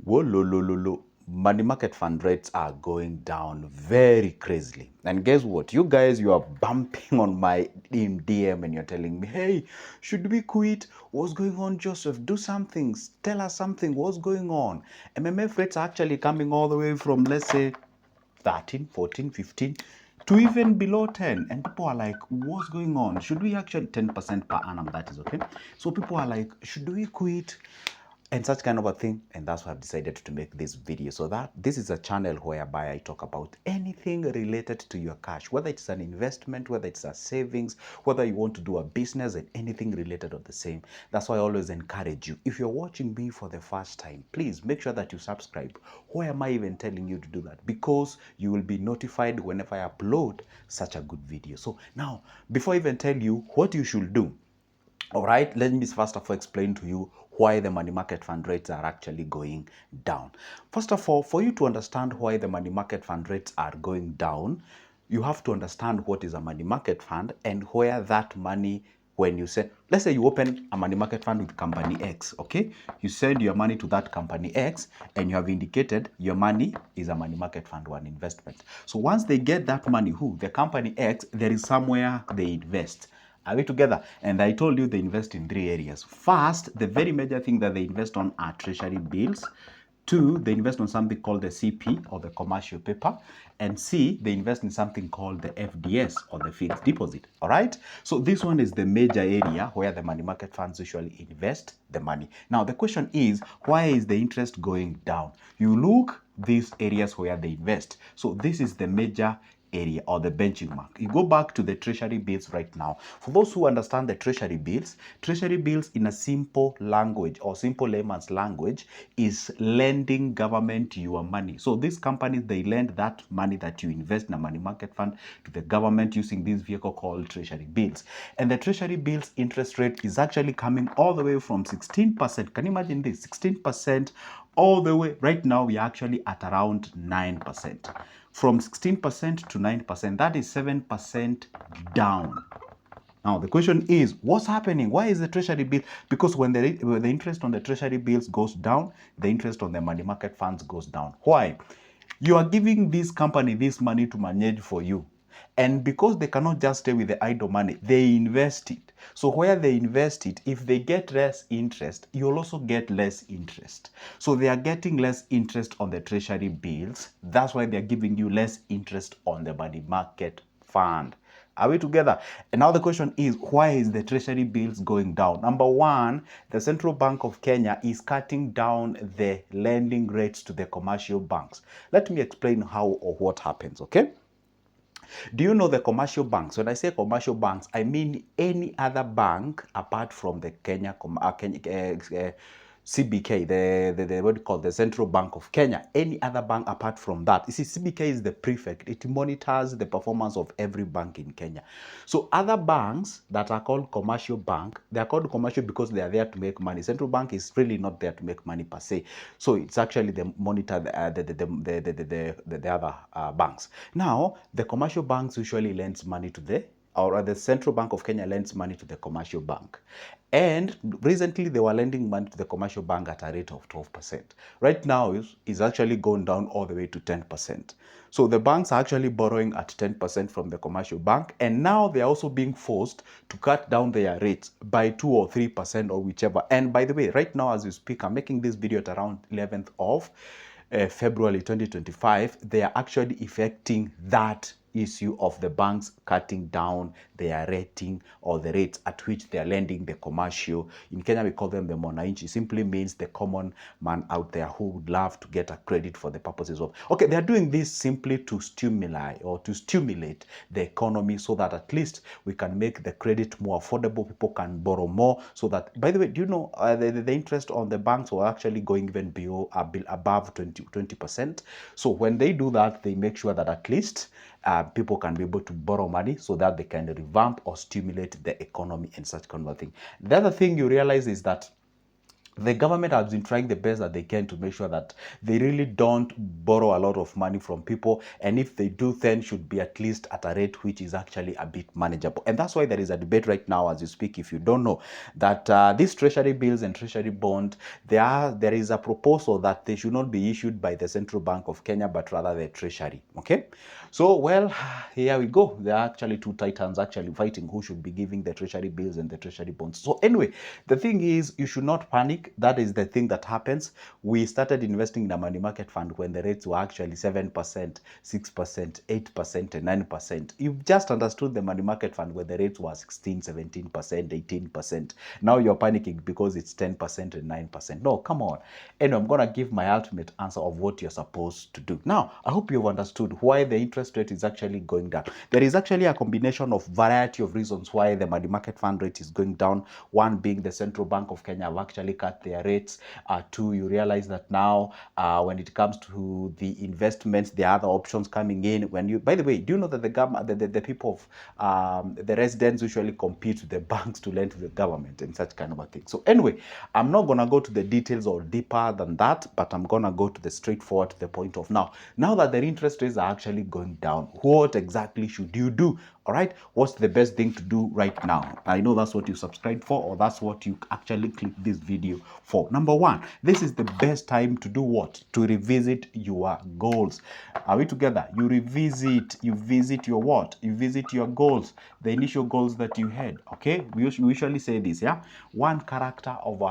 Whoa, lo, lo, lo, lo. Money market fund rates are going down very crazily. And guess what? You guys, you are bumping on my DM and you're telling me, hey, should we quit? What's going on, Joseph? Do something. Tell us something. What's going on? MMF rates are actually coming all the way from, let's say, 13, 14, 15 to even below 10. And people are like, what's going on? Should we actually 10% per annum? That is okay. So people are like, should we quit? And such kind of a thing. And that's why I've decided to make this video, so that this is a channel whereby I talk about anything related to your cash, whether it's an investment, whether it's a savings, whether you want to do a business, and anything related of the same. That's why I always encourage you, if you're watching me for the first time, please make sure that you subscribe. Why am I even telling you to do that? Because you will be notified whenever I upload such a good video. So now, before I even tell you what you should do, all right, let me first of all explain to you why the money market fund rates are actually going down. First of all, for you to understand why the money market fund rates are going down, you have to understand what is a money market fund and where that money, when you say, let's say you open a money market fund with company X, okay? You send your money to that company X and you have indicated your money is a money market fund or an investment. So once they get that money, the company X, there is somewhere they invest. Are we together? And I told you they invest in three areas. First, the very major thing that they invest on are treasury bills. Two, they invest on something called the CP, or the commercial paper. And C, they invest in something called the FDS, or the fixed deposit. All right? So this one is the major area where the money market funds usually invest the money. Now, the question is, why is the interest going down? You look these areas where they invest. So this is the major area, or the benchmark. You go back to the treasury bills right now. For those who understand the treasury bills in a simple language, or simple layman's language, is lending government your money. So these companies, they lend that money that you invest in a money market fund to the government using this vehicle called treasury bills. And the treasury bills interest rate is actually coming all the way from 16%. Can you imagine this? 16% all the way. Right now, we are actually at around 9%. From 16% to 9%, that is 7% down. Now, the question is, what's happening? Why is the treasury bill? Because when the interest on the treasury bills goes down, the interest on the money market funds goes down. Why? You are giving this company this money to manage for you. And because they cannot just stay with the idle money, they invest it. So where they invest it, if they get less interest, you'll also get less interest. So they are getting less interest on the treasury bills. That's why they're giving you less interest on the money market fund. Are we together? And now the question is, why is the treasury bills going down? Number one, the Central Bank of Kenya is cutting down the lending rates to the commercial banks. Let me explain how or what happens, okay? Do you know the commercial banks? When I say commercial banks, I mean any other bank apart from the CBK, the what do you call the Central Bank of Kenya. Any other bank apart from that. You see, CBK is the prefect. It monitors the performance of every bank in Kenya. So other banks that are called commercial bank, they are called commercial because they are there to make money. Central Bank is really not there to make money per se. So it's actually the monitor the other banks. Now, the commercial banks usually lends money to the Central Bank of Kenya lends money to the commercial bank. And recently they were lending money to the commercial bank at a rate of 12%. Right now it's actually gone down all the way to 10%. So the banks are actually borrowing at 10% from the commercial bank, and now they are also being forced to cut down their rates by 2 or 3% or whichever. And by the way, right now as we speak, I'm making this video at around 11th of February 2025. They are actually effecting that issue of the banks cutting down their rating, or the rates at which they are lending the commercial. In Kenya, we call them the mwananchi. Simply means the common man out there who would love to get a credit for the purposes of, okay, they are doing this simply to stimulate the economy, so that at least we can make the credit more affordable. People can borrow more, so that, by the way, do you know the interest on the banks were actually going even above 20%. So when they do that, they make sure that at least people can be able to borrow money, so that they can revamp or stimulate the economy and such kind of thing. The other thing you realize is that the government has been trying the best that they can to make sure that they really don't borrow a lot of money from people, and if they do, then should be at least at a rate which is actually a bit manageable. And that's why there is a debate right now as you speak, if you don't know, that these treasury bills and treasury bond, there is a proposal that they should not be issued by the Central Bank of Kenya, but rather the treasury. Okay, so well, here we go. There are actually two titans actually fighting who should be giving the treasury bills and the treasury bonds. So anyway, the thing is, you should not panic. That is the thing that happens. We started investing in a money market fund when the rates were actually 7%, 6%, 8%, and 9%. You've just understood the money market fund when the rates were 16, 17%, 18%. Now you're panicking because it's 10% and 9%. No, come on. Anyway, I'm going to give my ultimate answer of what you're supposed to do. Now, I hope you've understood why the interest rate is actually going down. There is actually a combination of variety of reasons why the money market fund rate is going down. One being the Central Bank of Kenya have actually cut their rates. Two, you realize that now when it comes to the investments, there are other options coming in. When you, by the way, do you know that the government, the people of the residents usually compete with the banks to lend to the government and such kind of a thing. So anyway, I'm not gonna go to the details or deeper than that, but I'm gonna go to the straightforward to the point of now that the interest rates are actually going down, what exactly should you do? All right, what's the best thing to do right now? I know that's what you subscribed for, or that's what you actually clicked this video for. Number one, this is the best time to do what? To revisit your goals. Are we together? You visit your what? You visit your goals, the initial goals that you had. Okay, we usually say this, yeah? One character of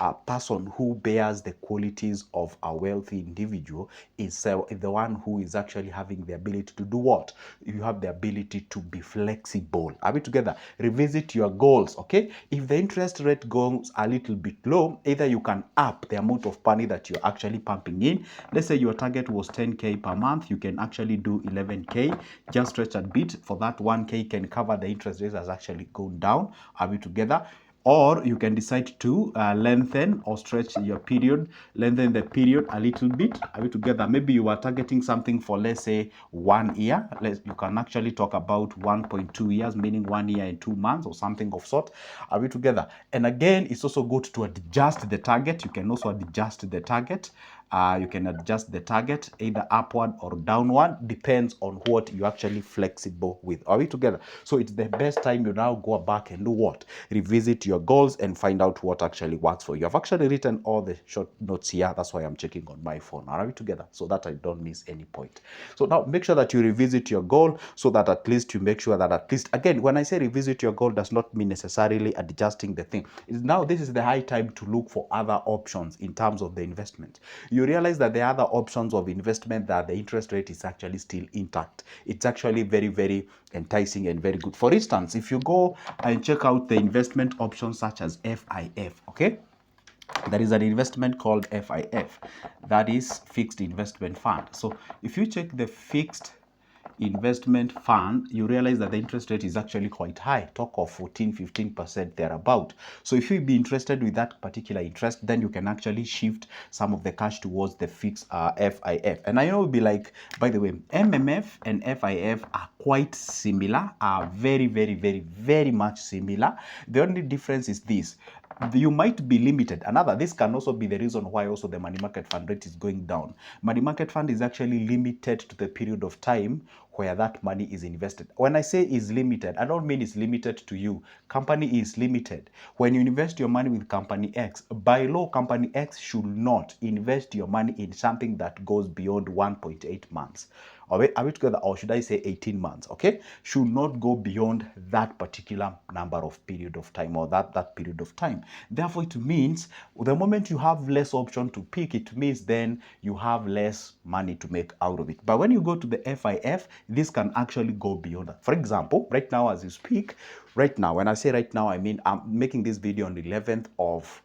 a person who bears the qualities of a wealthy individual is the one who is actually having the ability to do what? You have the ability to be flexible. Are we together? Revisit your goals, okay? If the interest rate goes a little bit low, either you can up the amount of money that you're actually pumping in. Let's say your target was 10K per month, you can actually do 11K, just stretch a bit. For that 1K can cover the interest rate has actually gone down. Are we together? Or you can decide to lengthen or stretch your period, lengthen the period a little bit. Are we together? Maybe you are targeting something for, let's say, 1 year. You can actually talk about 1.2 years, meaning 1 year and 2 months or something of sort. Are we together? And again, it's also good to adjust the target. You can also adjust the target. You can adjust the target either upward or downward, depends on what you're actually flexible with. Are we together? So it's the best time you now go back and do what? Revisit your goals and find out what actually works for you. I've actually written all the short notes here. That's why I'm checking on my phone. Are we together? So that I don't miss any point. So now make sure that you revisit your goal so that at least you make sure that at least, again, when I say revisit your goal, does not mean necessarily adjusting the thing. Now this is the high time to look for other options in terms of the investment. You realize that there are other options of investment that the interest rate is actually still intact. It's actually very, very enticing and very good. For instance, if you go and check out the investment options such as FIF, okay? There is an investment called FIF, that is fixed investment fund. So if you check the fixed investment fund, you realize that the interest rate is actually quite high, talk of 14-15% thereabout. So if you be interested with that particular interest, then you can actually shift some of the cash towards the fixed FIF. And I know it'll be like, by the way, MMF and FIF are quite similar, are very, very, very, very much similar. The only difference is this: you might be limited. This can also be the reason why also the money market fund rate is going down. Money market fund is actually limited to the period of time where that money is invested. When I say is limited, I don't mean it's limited to you. Company is limited. When you invest your money with company X, by law, company X should not invest your money in something that goes beyond 1.8 months. Are we together? Or should I say 18 months? Okay, should not go beyond that particular number of period of time, or that period of time. Therefore, it means the moment you have less option to pick, it means then you have less money to make out of it. But when you go to the FIF, this can actually go beyond that. For example, right now as you speak, right now, when I say right now, I mean I'm making this video on the 11th of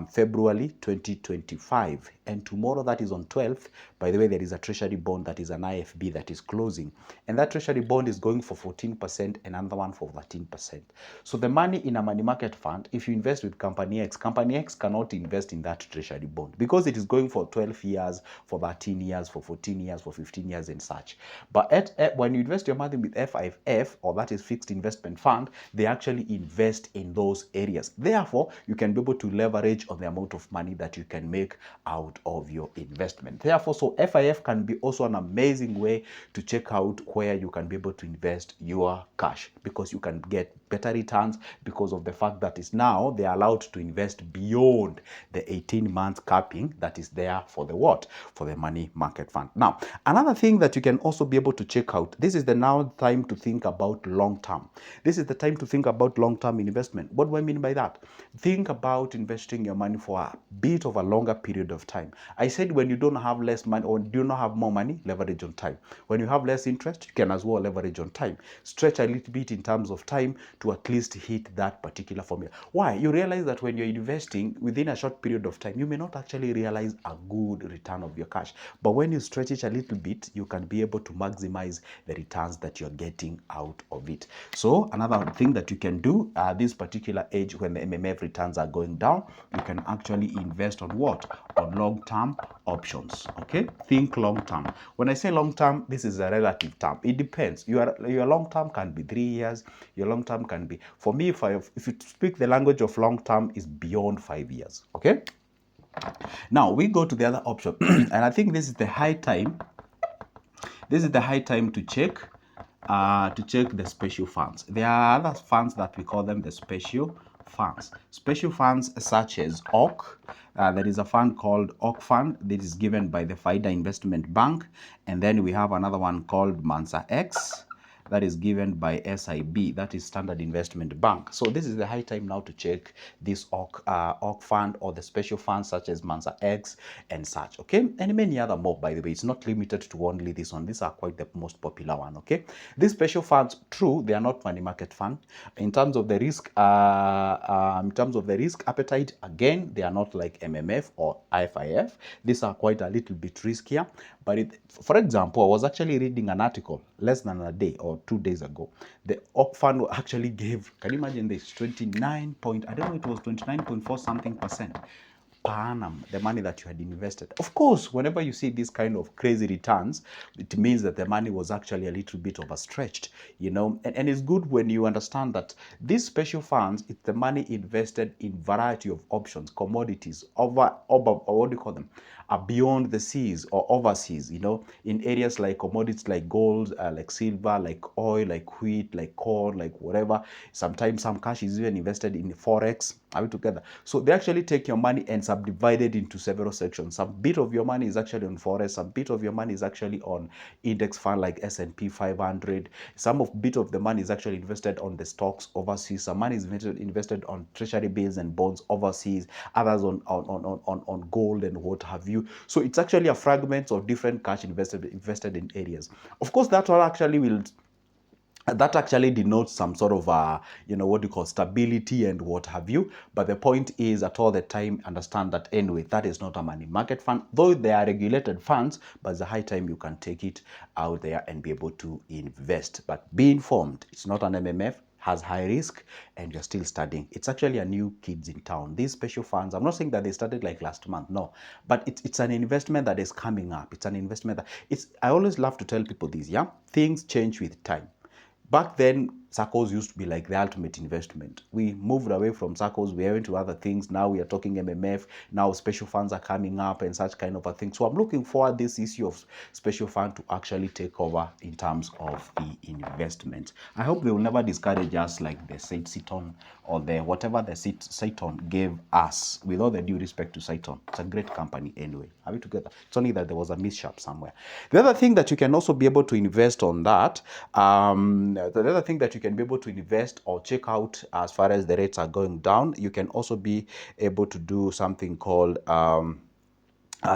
February 2025, and tomorrow, that is on 12th. By the way, there is a treasury bond that is an IFB that is closing, and that treasury bond is going for 14% and another one for 13%. So the money in a money market fund, if you invest with company X cannot invest in that treasury bond because it is going for 12 years, for 13 years, for 14 years, for 15 years and such. But when you invest your money with FIF, or that is fixed investment fund, they actually invest in those areas. Therefore, you can be able to leverage leverage on the amount of money that you can make out of your investment. Therefore, so FIF can be also an amazing way to check out where you can be able to invest your cash, because you can get better returns because of the fact that is now they are allowed to invest beyond the 18 month capping that is there for the what? For the money market fund. Now, another thing that you can also be able to check out, this is the now time to think about long term. This is the time to think about long term investment. What do I mean by that? Think about investing your money for a bit of a longer period of time. I said when you don't have less money or do not have more money, leverage on time. When you have less interest, you can as well leverage on time. Stretch a little bit in terms of time to at least hit that particular formula. Why? You realize that when you're investing within a short period of time, you may not actually realize a good return of your cash. But when you stretch it a little bit, you can be able to maximize the returns that you're getting out of it. So another thing that you can do this particular age when the MMF returns are going down, you can actually invest on what? On long-term options. Okay, think long-term. When I say long-term, this is a relative term. It depends. Your long-term can be 3 years. Your long-term can be, for me, if you speak the language of long-term, is beyond 5 years. Okay. Now we go to the other option, and I think this is the high time. This is the high time to check the special funds. There are other funds that we call them the special funds. Special funds such as OC. There is a fund called OC Fund. This is given by the FIDA Investment Bank. And then we have another one called Mansa X. That is given by SIB, that is Standard Investment Bank. So this is the high time now to check this OC fund or the special funds such as Mansa X and such, okay? And many other more, by the way. It's not limited to only this one. These are quite the most popular one, okay? These special funds, true, they are not money market fund. In terms of the risk, appetite, again, they are not like MMF or IFIF. These are quite a little bit riskier. But for example, I was actually reading an article less than a day or 2 days ago. The OC fund actually gave, can you imagine this, 29 point, I don't know, it was 29.4 something percent per annum, the money that you had invested. Of course, whenever you see this kind of crazy returns, it means that the money was actually a little bit overstretched, you know. And it's good when you understand that these special funds, it's the money invested in variety of options, commodities, over what do you call them? Beyond the seas or overseas, you know, in areas like commodities like gold, like silver, like oil, like wheat, like corn, like whatever. Sometimes some cash is even invested in forex. Are we together? So they actually take your money and subdivide it into several sections. Some bit of your money is actually on forex. Some bit of your money is actually on index fund like S&P 500. Some bit of the money is actually invested on the stocks overseas. Some money is invested on treasury bills and bonds overseas. Others on gold and what have you. So it's actually a fragment of different cash invested in areas. Of course, that actually denotes some sort of you know, what you call stability and what have you. But the point is, at all the time, understand that anyway, that is not a money market fund, though they are regulated funds. But it's a high time you can take it out there and be able to invest. But be informed, it's not an MMF, has high risk, and you're still studying. It's actually a new kids in town. These special funds, I'm not saying that they started like last month, no, but it's an investment that is coming up. It's an investment that I always love to tell people this, yeah, things change with time. Back then, SACCOs used to be like the ultimate investment. We moved away from SACCOs, we went to other things. Now we are talking MMF. Now special funds are coming up and such kind of a thing. So I'm looking forward this issue of special fund to actually take over in terms of the investment. I hope they will never discourage us like the Saiton or the whatever the Saiton gave us. With all the due respect to Saiton, it's a great company anyway. Are we together? It's only that there was a mishap somewhere. The other thing that you can also be able to invest on that, the other thing that you can be able to invest or check out as far as the rates are going down, you can also be able to do something called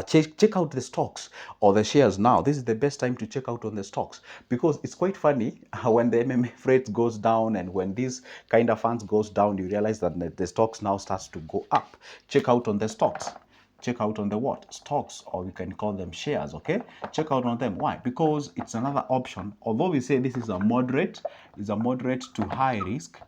check out the stocks or the shares now. This is the best time to check out on the stocks, because it's quite funny when the MMF rate goes down and when these kind of funds goes down, you realize that the stocks now starts to go up. Check out on the stocks. Check out on the what? Stocks, or we can call them shares, okay? Check out on them. Why? Because it's another option. Although we say this is a moderate to high risk,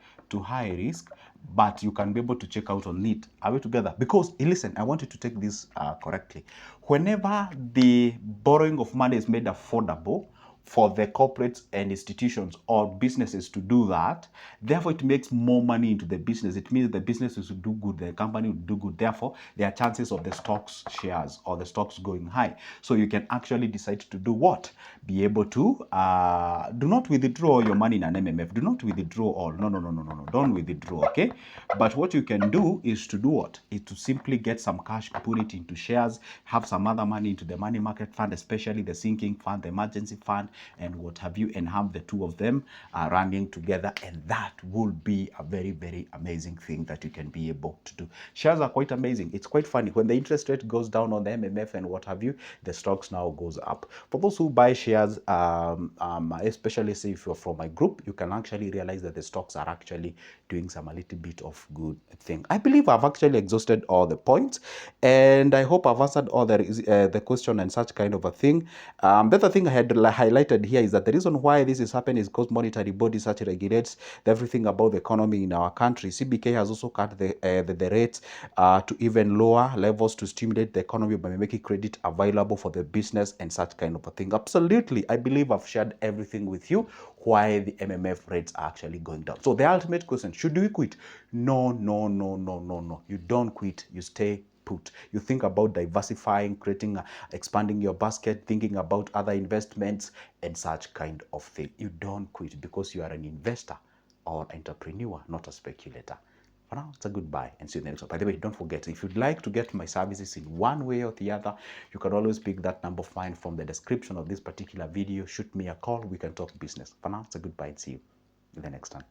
but you can be able to check out on it. Are we together? Because, listen, I want you to take this correctly. Whenever the borrowing of money is made affordable, for the corporates and institutions or businesses to do that. Therefore, it makes more money into the business. It means the businesses will do good, the company will do good. Therefore, there are chances of the stocks shares or the stocks going high. So you can actually decide to do what? Be able to do not withdraw your money in an MMF. Do not withdraw all. No, no, no, no, no, no. Don't withdraw, okay? But what you can do is to do what? Is to simply get some cash, put it into shares, have some other money into the money market fund, especially the sinking fund, the emergency fund, and what have you, and have the two of them running together. And that will be a very, very amazing thing that you can be able to do. Shares are quite amazing. It's quite funny. When the interest rate goes down on the MMF and what have you, the stocks now goes up. For those who buy shares, especially say if you're from my group, you can actually realize that the stocks are actually doing some a little bit of good thing. I believe I've actually exhausted all the points, and I hope I've answered all the question and such kind of a thing. The other thing I had highlighted here is that the reason why this is happening is because monetary body such regulates everything about the economy in our country. CBK has also cut the rates to even lower levels to stimulate the economy by making credit available for the business and such kind of a thing. Absolutely, I believe I've shared everything with you why the MMF rates are actually going down. So the ultimate question, should we quit? No, no, no, no, no, no. You don't quit. You stay put. You think about diversifying, creating, expanding your basket, thinking about other investments and such kind of thing. You don't quit because you are an investor or entrepreneur, not a speculator. For now, it's a goodbye and see you in the next one. By the way, don't forget, if you'd like to get my services in one way or the other, you can always pick that number of mine from the description of this particular video. Shoot me a call. We can talk business. For now, it's a goodbye and see you in the next one.